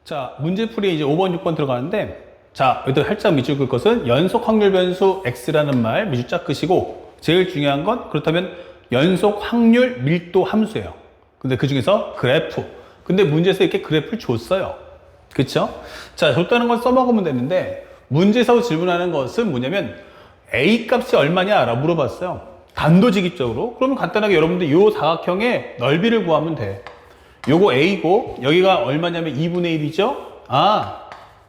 자, 문제풀이에 이제 5번, 6번 들어가는데, 자, 여기도 살짝 밑줄 긋을 것은 연속 확률 변수 x라는 말 밑줄 쫙 긋으시고, 제일 중요한 건 그렇다면 연속 확률 밀도 함수예요. 근데 그 중에서 그래프. 근데 문제에서 이렇게 그래프를 줬어요. 그쵸? 자, 줬다는 건 써먹으면 되는데, 문제에서 질문하는 것은 뭐냐면, a 값이 얼마냐? 라고 물어봤어요. 단도직입적으로. 그러면 간단하게 여러분들 이 사각형의 넓이를 구하면 돼. 요거 a고 여기가 얼마냐면 2분의 1이죠. 아,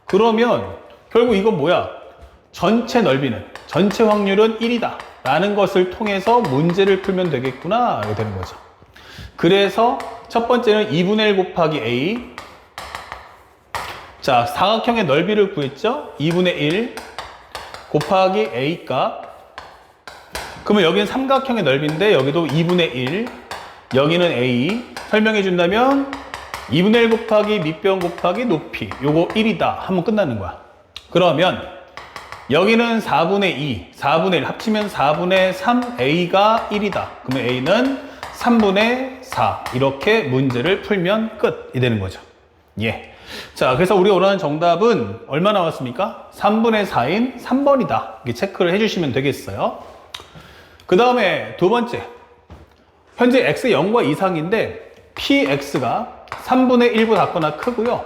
그러면 결국 이건 뭐야? 전체 넓이는, 전체 확률은 1이다 라는 것을 통해서 문제를 풀면 되겠구나 이렇게 되는 거죠. 그래서 첫 번째는 2분의 1 곱하기 a. 자, 사각형의 넓이를 구했죠. 2분의 1 곱하기 a 값. 그러면 여기는 삼각형의 넓이인데 여기도 2분의 1, 여기는 a. 설명해 준다면 2분의 1 곱하기 밑변 곱하기 높이, 요거 1이다 하면 끝나는 거야. 그러면 여기는 4분의 2, 4분의 1 합치면 4분의 3a가 1이다. 그러면 a는 3분의 4. 이렇게 문제를 풀면 끝이 되는 거죠. 예. 자, 그래서 우리가 원하는 정답은 얼마 나왔습니까? 3분의 4인 3번이다. 이렇게 체크를 해주시면 되겠어요. 그 다음에 두 번째. 현재 x 0과 이상인데 px가 3분의 1보다 작거나 크고요.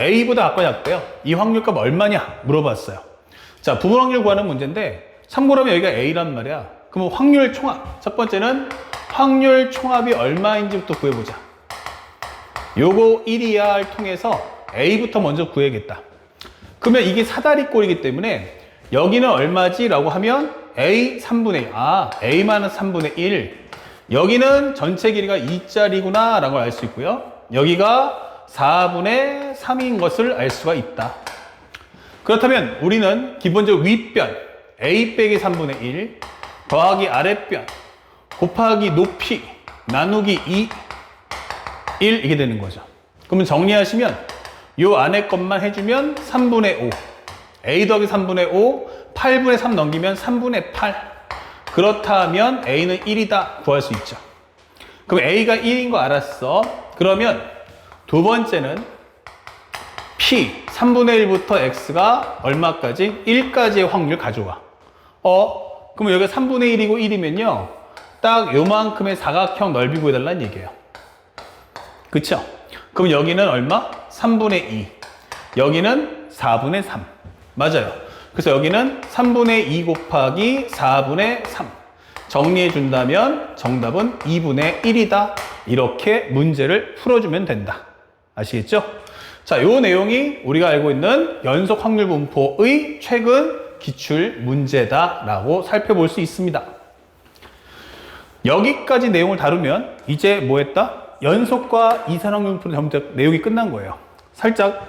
a보다 작거나 작대요. 이 확률값 얼마냐 물어봤어요. 자, 부분 확률 구하는 문제인데 참고로 하면 여기가 a란 말이야. 그러면 확률 총합. 첫 번째는 확률 총합이 얼마인지부터 구해보자. 요거 1이하를 통해서 a부터 먼저 구해야겠다. 그러면 이게 사다리꼴이기 때문에 여기는 얼마지? 라고 하면 a 3분의 1. 아, a만은 3분의 1. 여기는 전체 길이가 2짜리구나 라고 알 수 있고요. 여기가 4분의 3인 것을 알 수가 있다. 그렇다면 우리는 기본적으로 윗변 a 빼기 3분의 1 더하기 아랫변 곱하기 높이 나누기 2 1 이게 되는 거죠. 그러면 정리하시면 요 안에 것만 해주면 3분의 5 a 더하기 3분의 5 8분의 3 넘기면 3분의 8. 그렇다면 a는 1이다 구할 수 있죠. 그럼 a가 1인 거 알았어. 그러면 두 번째는 p 3분의 1부터 x가 얼마까지? 1까지의 확률 가져와. 그럼 여기가 3분의 1이고 1이면요 딱 요만큼의 사각형 넓이 구해달라는 얘기예요. 그쵸? 그럼 여기는 얼마? 3분의 2. 여기는 4분의 3. 맞아요. 그래서 여기는 3분의 2 곱하기 4분의 3. 정리해 준다면 정답은 2분의 1이다. 이렇게 문제를 풀어주면 된다. 아시겠죠? 자, 요 내용이 우리가 알고 있는 연속 확률 분포의 최근 기출 문제다라고 살펴볼 수 있습니다. 여기까지 내용을 다루면 이제 뭐 했다? 연속과 이산 확률 분포 전부 내용이 끝난 거예요. 살짝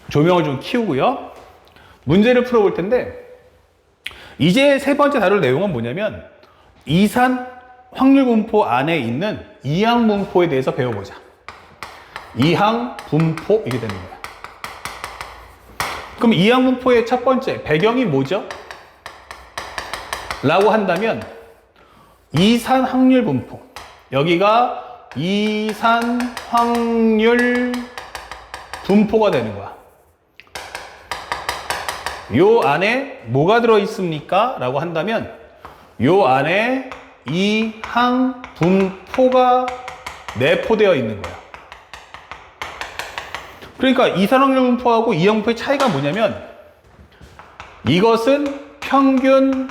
조명을 좀 키우고요. 문제를 풀어볼 텐데 이제 세 번째 다룰 내용은 뭐냐면 이산 확률 분포 안에 있는 이항 분포에 대해서 배워보자. 이항 분포 이게 되는 거야. 그럼 이항 분포의 첫 번째 배경이 뭐죠? 라고 한다면 이산 확률 분포. 여기가 이산 확률 분포가 되는 거야. 요 안에 뭐가 들어있습니까? 라고 한다면 요 안에 이항 분포가 내포되어 있는 거야. 그러니까 이산확률 분포하고 이항 분포의 차이가 뭐냐면 이것은 평균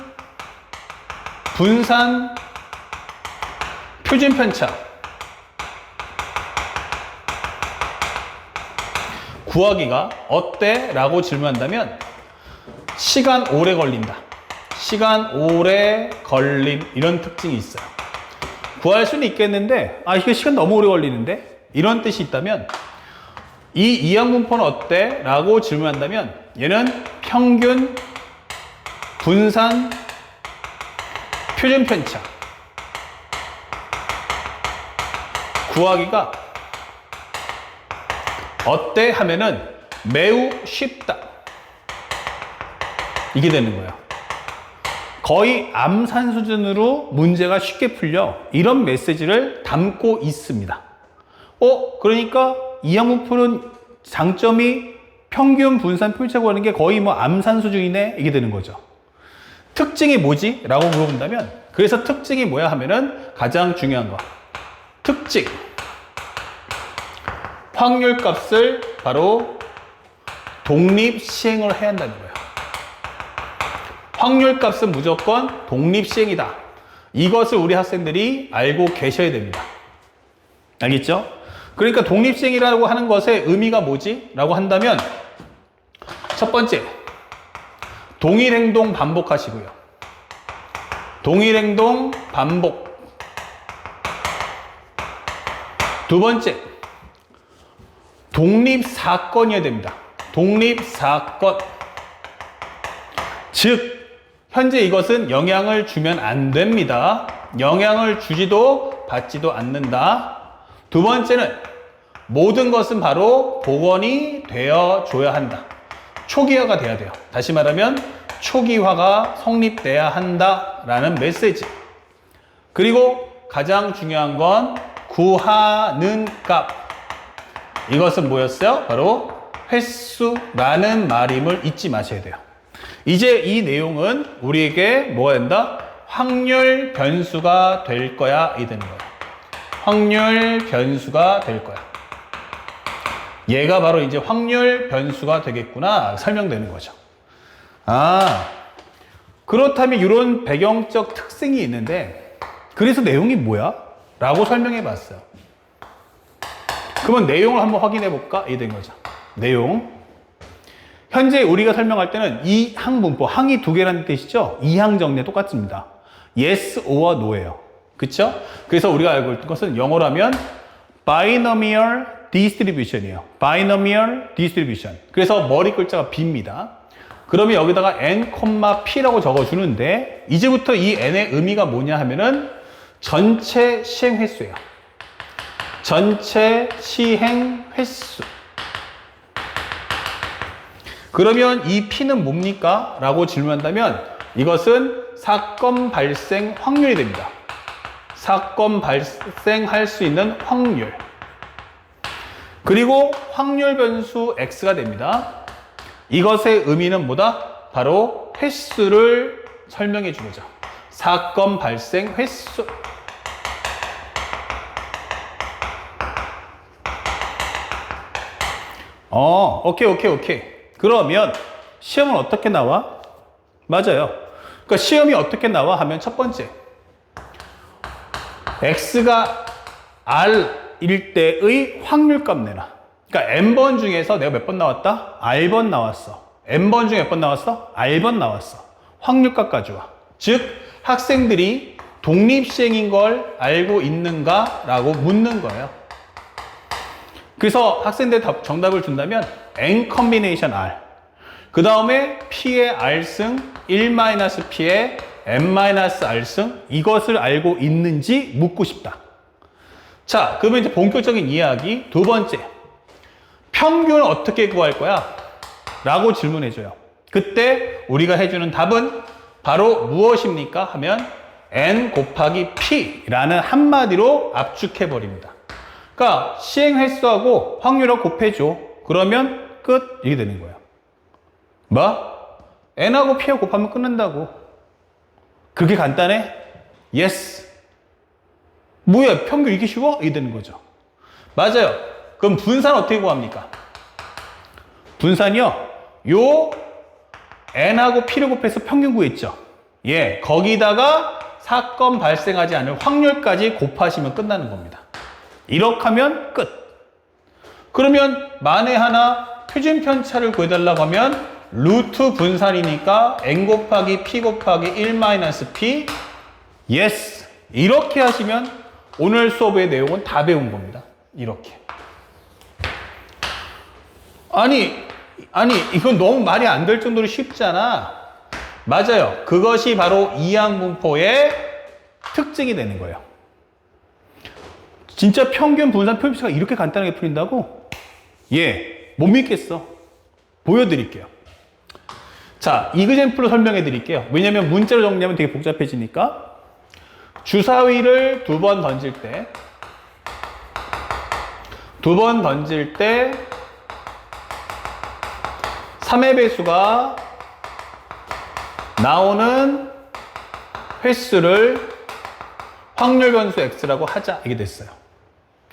분산 표준 편차 구하기가 어때? 라고 질문한다면 시간 오래 걸린다. 시간 오래 걸림 이런 특징이 있어요. 구할 수는 있겠는데 이거 시간 너무 오래 걸리는데 이런 뜻이 있다면 이 이항 분포는 어때? 라고 질문한다면 얘는 평균 분산 표준 편차 구하기가 어때? 하면은 매우 쉽다. 이게 되는 거예요. 거의 암산 수준으로 문제가 쉽게 풀려 이런 메시지를 담고 있습니다. 그러니까 이항분포는 장점이 평균 분산 표시하고 하는 게 거의 뭐 암산 수준이네 이게 되는 거죠. 특징이 뭐지? 라고 물어본다면, 그래서 특징이 뭐야 하면은 가장 중요한 거, 특징 확률 값을 바로 독립 시행을 해야 한다는 거예요. 확률 값은 무조건 독립 시행이다. 이것을 우리 학생들이 알고 계셔야 됩니다. 알겠죠? 그러니까 독립 시행이라고 하는 것의 의미가 뭐지? 라고 한다면, 첫 번째, 동일 행동 반복하시고요. 동일 행동 반복. 두 번째, 독립사건이어야 됩니다. 독립사건. 즉, 현재 이것은 영향을 주면 안 됩니다. 영향을 주지도 받지도 않는다. 두 번째는 모든 것은 바로 복원이 되어줘야 한다. 초기화가 돼야 돼요. 다시 말하면 초기화가 성립돼야 한다라는 메시지. 그리고 가장 중요한 건 구하는 값. 이것은 뭐였어요? 바로 횟수라는 말임을 잊지 마셔야 돼요. 이제 이 내용은 우리에게 뭐가 된다? 확률 변수가 될 거야. 이 되는 거야. 확률 변수가 될 거야. 얘가 바로 이제 확률 변수가 되겠구나 설명되는 거죠. 아, 그렇다면 이런 배경적 특징이 있는데, 그래서 내용이 뭐야? 라고 설명해 봤어요. 그러면 내용을 한번 확인해 볼까? 이게 된 거죠. 내용. 현재 우리가 설명할 때는 이 항분포, 항이 두 개라는 뜻이죠. 이항 정리 똑같습니다. yes or no예요. 그쵸? 그래서 우리가 알고 있는 것은 영어로 하면 binomial distribution이에요. binomial distribution. 그래서 머리 글자가 b입니다. 그러면 여기다가 n, p라고 적어주는데, 이제부터 이 n의 의미가 뭐냐 하면은 전체 시행 횟수예요. 전체 시행 횟수. 그러면 이 p는 뭡니까? 라고 질문한다면 이것은 사건 발생 확률이 됩니다. 사건 발생할 수 있는 확률. 그리고 확률 변수 x가 됩니다. 이것의 의미는 뭐다? 바로 횟수를 설명해 준 거죠. 사건 발생 횟수. 오케이. 그러면 시험은 어떻게 나와? 맞아요. 그러니까 시험이 어떻게 나와 하면 첫 번째, x가 r일 때의 확률값 내놔. 그러니까 n번 중에서 내가 몇 번 나왔다? r번 나왔어. n번 중에 몇 번 나왔어? r번 나왔어. 확률값 가져와. 즉 학생들이 독립시행인 걸 알고 있는가? 라고 묻는 거예요. 그래서 학생들 정답을 준다면 n 컨비네이션 r, 그 다음에 p의 r승, 1-p의 n-r승, 이것을 알고 있는지 묻고 싶다. 자, 그러면 이제 본격적인 이야기. 두 번째, 평균을 어떻게 구할 거야? 라고 질문해줘요. 그때 우리가 해주는 답은 바로 무엇입니까? 하면 n 곱하기 p라는 한마디로 압축해버립니다. 그러니까 시행 횟수하고 확률을 곱해줘. 그러면 끝. 이게 되는 거예요. 뭐? n하고 p하고 곱하면 끝난다고. 그렇게 간단해? yes. 뭐야, 평균 이렇게 쉬워? 이게 되는 거죠. 맞아요. 그럼 분산 어떻게 구합니까? 분산이요, 요 n하고 p를 곱해서 평균 구했죠. 예, 거기다가 사건 발생하지 않을 확률까지 곱하시면 끝나는 겁니다. 이렇게 하면 끝. 그러면 만에 하나 표준 편차를 구해달라고 하면 루트 분산이니까 n 곱하기 p 곱하기 1-p yes. 이렇게 하시면 오늘 수업의 내용은 다 배운 겁니다. 이렇게. 아니 이건 너무 말이 안 될 정도로 쉽잖아. 맞아요. 그것이 바로 이항분포의 특징이 되는 거예요. 진짜 평균 분산 표시가 이렇게 간단하게 풀린다고? 예, 못 믿겠어. 보여드릴게요. 자, 이그젬플로 설명해 드릴게요. 왜냐면 문자로 정리하면 되게 복잡해지니까. 주사위를 2번 던질 때 두 번 던질 때 3의 배수가 나오는 횟수를 확률 변수 x라고 하자. 이게 됐어요.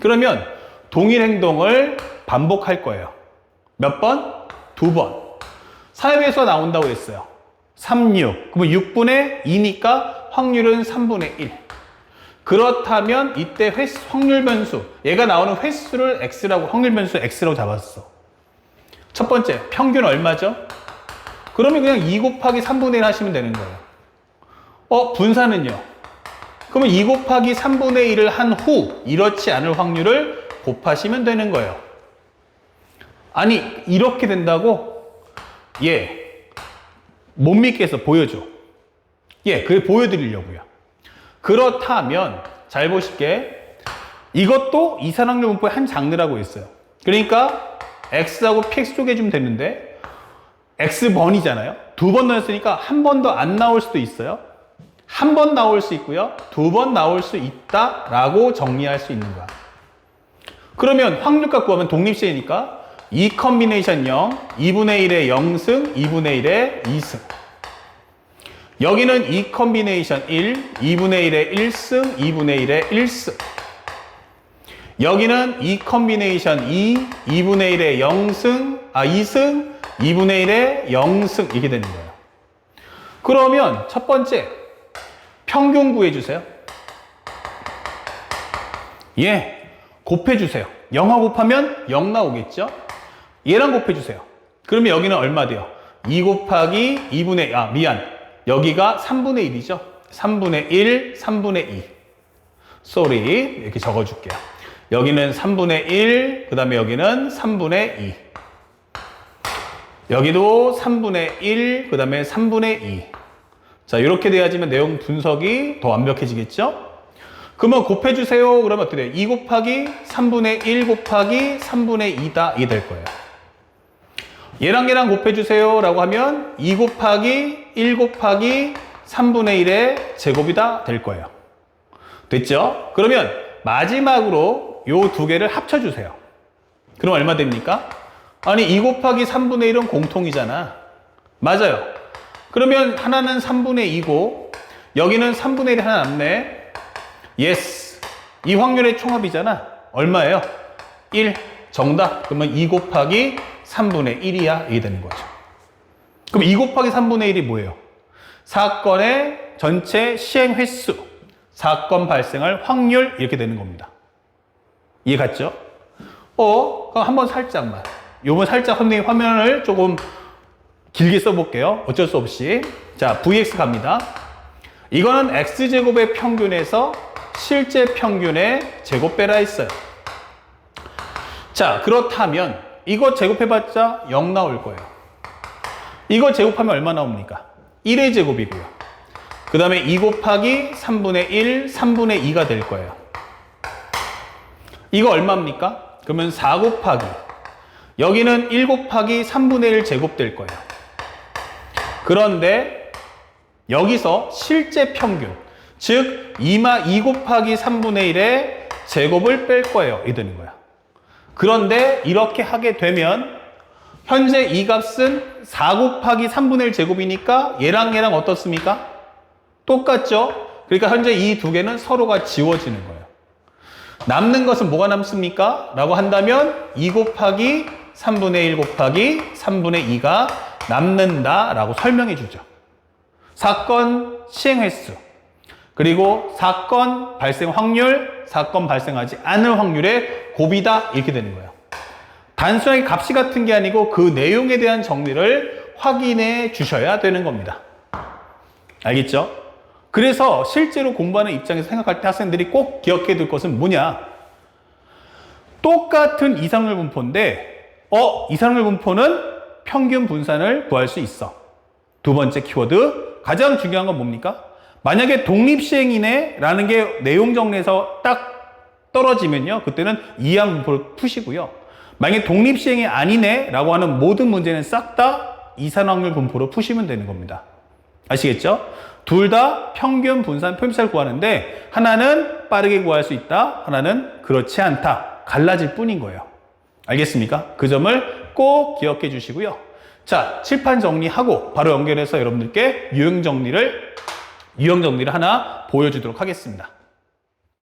그러면 동일 행동을 반복할 거예요. 몇 번? 두 번. 3의 배수가 나온다고 했어요. 3, 6. 그러면 6분의 2니까 확률은 3분의 1. 그렇다면 이때 확률 변수, 얘가 나오는 횟수를 x라고, 확률 변수 x라고 잡았어. 첫 번째, 평균 얼마죠? 그러면 그냥 2 곱하기 3분의 1 하시면 되는 거예요. 분산은요? 그러면 2 곱하기 3분의 1을 한 후 이렇지 않을 확률을 곱하시면 되는 거예요. 아니, 이렇게 된다고? 예. 못 믿겠어. 보여줘. 예, 그걸 보여드리려고요. 그렇다면 잘 보실게. 이것도 이산확률 분포의 한 장르라고 했어요. 그러니까 x하고 px 쪼개주면 되는데 x번이잖아요. 두 번 넣었으니까 한 번 더 안 나올 수도 있어요. 한 번 나올 수 있고요. 두 번 나올 수 있다라고 정리할 수 있는 거야. 그러면 확률값 구하면 독립시행이니까 2 컨비네이션 0, 2분의 1의 0승, 2분의 1의 2승. 여기는 2 컨비네이션 1, 2분의 1의 1승, 2분의 1의 1승. 여기는 2 컨비네이션 2, 2분의 1의 2승, 2분의 1의 0승. 이렇게 되는 거예요. 그러면 첫 번째, 평균 구해주세요. 예, 곱해주세요. 0하고 곱하면 0 나오겠죠? 얘랑 곱해주세요. 그러면 여기는 얼마 돼요? 2 곱하기 2분의, 여기가 3분의 1이죠? 3분의 1, 3분의 2. 쏘리. 이렇게 적어줄게요. 여기는 3분의 1, 그 다음에 여기는 3분의 2. 여기도 3분의 1, 그 다음에 3분의 2. 자, 이렇게 돼야지만 내용 분석이 더 완벽해지겠죠? 그러면 곱해주세요. 그러면 어떻게 돼요? 2 곱하기 3분의 1 곱하기 3분의 2다. 이게 될 거예요. 얘랑 얘랑 곱해주세요. 라고 하면 2 곱하기 1 곱하기 3분의 1의 제곱이다. 될 거예요. 됐죠? 그러면 마지막으로 요 두 개를 합쳐주세요. 그럼 얼마 됩니까? 아니, 2 곱하기 3분의 1은 공통이잖아. 맞아요. 그러면 하나는 3분의 2고 여기는 3분의 1이 하나 남네. 예스. 이 확률의 총합이잖아. 얼마예요? 1. 정답. 그러면 2 곱하기 3분의 1이야. 이게 되는 거죠. 그럼 2 곱하기 3분의 1이 뭐예요? 사건의 전체 시행 횟수, 사건 발생할 확률, 이렇게 되는 겁니다. 이해 갔죠? 그럼 한번 살짝만. 요번 살짝 선생님 화면을 조금 길게 써볼게요. 어쩔 수 없이. 자, vx 갑니다. 이거는 x제곱의 평균에서 실제 평균의 제곱 빼라 했어요. 자, 그렇다면 이거 제곱해봤자 0 나올 거예요. 이거 제곱하면 얼마 나옵니까? 1의 제곱이고요. 그 다음에 2 곱하기 3분의 1, 3분의 2가 될 거예요. 이거 얼마입니까? 그러면 4 곱하기. 여기는 1 곱하기 3분의 1 제곱 될 거예요. 그런데 여기서 실제 평균, 즉 2 곱하기 3분의 1의 제곱을 뺄 거예요. 이렇게 되는 거야. 그런데 이렇게 하게 되면 현재 이 값은 4 곱하기 3분의 1 제곱이니까 얘랑 얘랑 어떻습니까? 똑같죠? 그러니까 현재 이 두 개는 서로가 지워지는 거예요. 남는 것은 뭐가 남습니까? 라고 한다면 2 곱하기 3분의 1 곱하기 3분의 2가 남는다 라고 설명해 주죠. 사건 시행 횟수, 그리고 사건 발생 확률, 사건 발생하지 않을 확률의 곱이다. 이렇게 되는 거예요. 단순하게 값이 같은 게 아니고 그 내용에 대한 정리를 확인해 주셔야 되는 겁니다. 알겠죠? 그래서 실제로 공부하는 입장에서 생각할 때 학생들이 꼭 기억해 둘 것은 뭐냐? 똑같은 이상률 분포인데 이상률 분포는 평균 분산을 구할 수 있어. 두 번째 키워드, 가장 중요한 건 뭡니까? 만약에 독립시행이네 라는 게 내용 정리에서 딱 떨어지면요, 그때는 이항 분포를 푸시고요. 만약에 독립시행이 아니네 라고 하는 모든 문제는 싹 다 이산확률 분포로 푸시면 되는 겁니다. 아시겠죠? 둘 다 평균 분산 표미차를 구하는데 하나는 빠르게 구할 수 있다, 하나는 그렇지 않다. 갈라질 뿐인 거예요. 알겠습니까? 그 점을 꼭 기억해 주시고요. 자, 칠판 정리하고 바로 연결해서 여러분들께 유형 정리를 하나 보여주도록 하겠습니다.